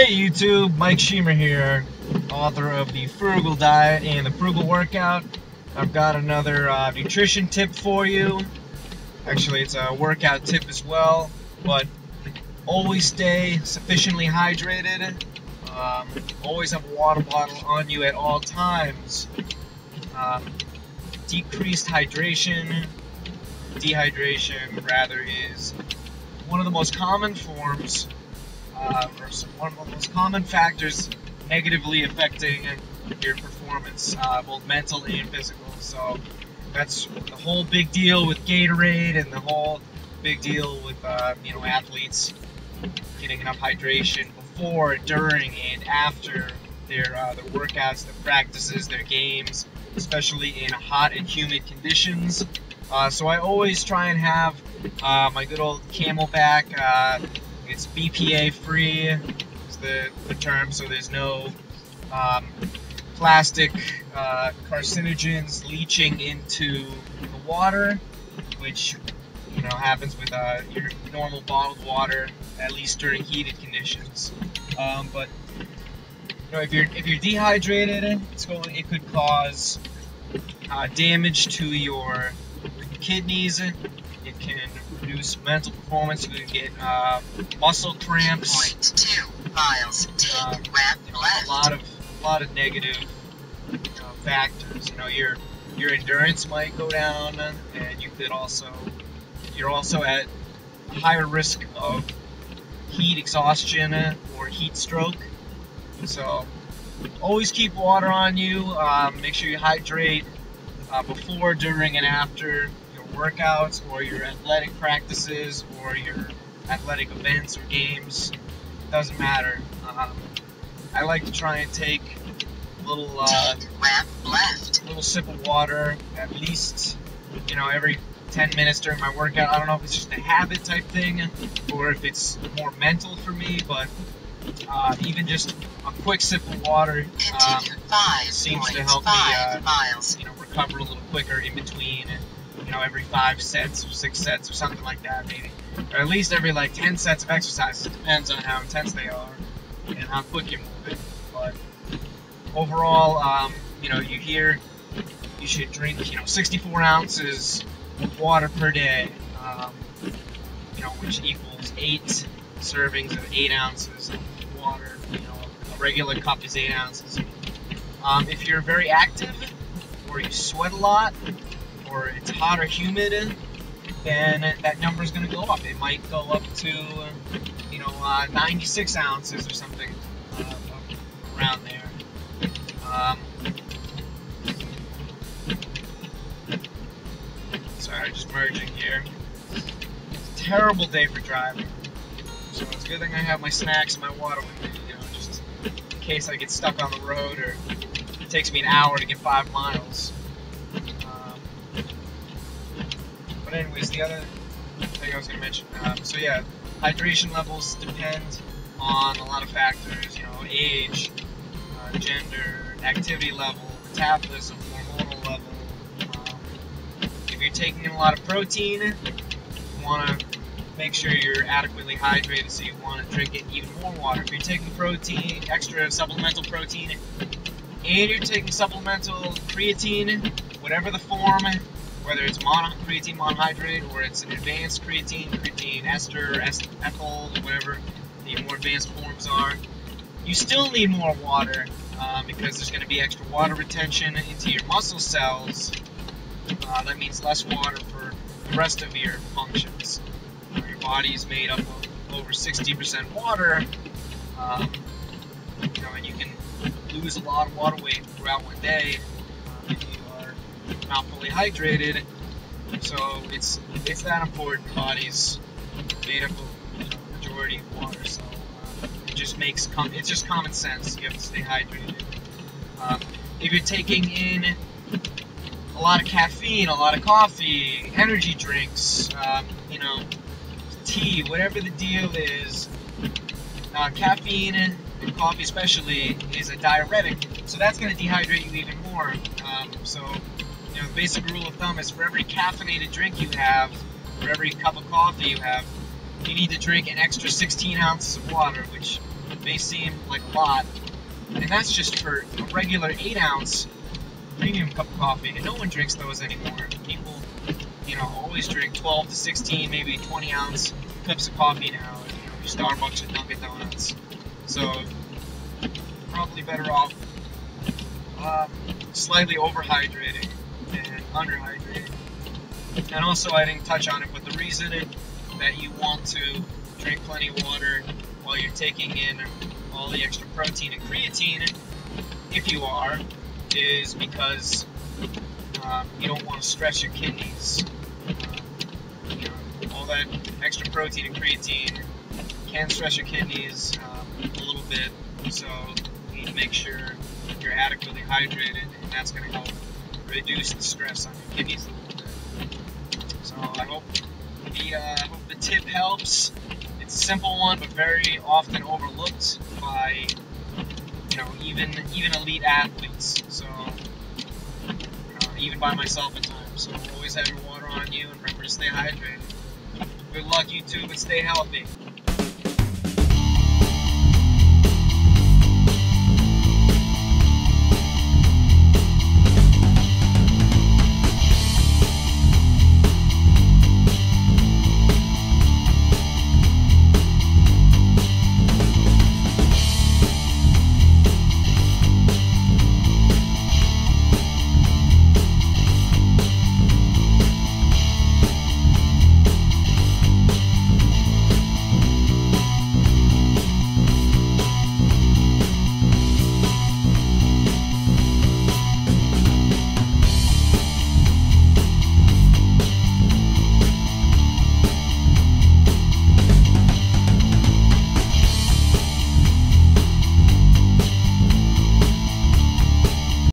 Hey YouTube, Mike Schiemer here, author of the Frugal Diet and the Frugal Workout. I've got another nutrition tip for you. Actually, it's a workout tip as well, but always stay sufficiently hydrated. Always have a water bottle on you at all times. Decreased dehydration rather, is one of the most common forms one of the most common factors negatively affecting your performance, both mental and physical. So that's the whole big deal with Gatorade, and the whole big deal with athletes getting enough hydration before, during, and after their workouts, their practices, their games, especially in hot and humid conditions. So I always try and have my good old Camelback. It's BPA free is the term, so there's no plastic carcinogens leaching into the water, which happens with your normal bottled water, at least during heated conditions. But if you're dehydrated, it could cause damage to your kidneys. It can reduce mental performance. You can get muscle cramps. 2 miles, take left. A lot of negative factors. Your endurance might go down, and you're also at a higher risk of heat exhaustion or heat stroke. So always keep water on you. Make sure you hydrate before, during, and after workouts or your athletic practices or your athletic events or games. Doesn't matter. I like to try and take a little little sip of water at least every 10 minutes during my workout. I don't know if it's just a habit type thing or if it's more mental for me, but even just a quick sip of water seems to help me recover a little quicker in between every 5 sets or 6 sets or something like that, maybe. Or at least every 10 sets of exercises. It depends on how intense they are and how quick you're moving. But overall, you hear you should drink 64 ounces of water per day, which equals 8 servings of 8 ounces of water. A regular cup is 8 ounces. If you're very active or you sweat a lot, or it's hot or humid, then that number is going to go up. It might go up to 96 ounces or something around there. Sorry, just merging here. It's a terrible day for driving, so it's a good thing I have my snacks and my water with me, just in case I get stuck on the road or it takes me an hour to get 5 miles. But anyways, the other thing I was going to mention, so yeah, hydration levels depend on a lot of factors, age, gender, activity level, metabolism, hormonal level. If you're taking in a lot of protein, you want to make sure you're adequately hydrated, so you want to drink in even more water. If you're taking protein, extra supplemental protein, and you're taking supplemental creatine, whatever the form, whether it's creatine monohydrate or it's an advanced creatine ester, ethyl, whatever the more advanced forms are, you still need more water because there's going to be extra water retention into your muscle cells. That means less water for the rest of your functions. Your body is made up of over 60% water, and you can lose a lot of water weight throughout one day if you are not fully hydrated. So it's that important. The body's made up of majority of water, so it's just common sense. You have to stay hydrated. If you're taking in a lot of caffeine, a lot of coffee, energy drinks, tea, whatever the deal is, caffeine and coffee especially is a diuretic, so that's going to dehydrate you even more. So the basic rule of thumb is for every caffeinated drink you have, for every cup of coffee you have, you need to drink an extra 16 ounces of water, which may seem like a lot, and that's just for a regular 8-ounce premium cup of coffee, and no one drinks those anymore. People, always drink 12 to 16, maybe 20-ounce cups of coffee now, your Starbucks and Dunkin' Donuts. So, probably better off slightly overhydrating and underhydrating. And also, I didn't touch on it, but the reason that you want to drink plenty of water while you're taking in all the extra protein and creatine, if you are, is because you don't want to stress your kidneys. All that extra protein and creatine can stress your kidneys a little bit, so you need to make sure you're adequately hydrated, and that's going to help reduce the stress on your kidneys a little bit. So I hope the tip helps. It's a simple one, but very often overlooked by even elite athletes. So even by myself at times. So always have your water on you, and remember to stay hydrated. Good luck, YouTube, and stay healthy.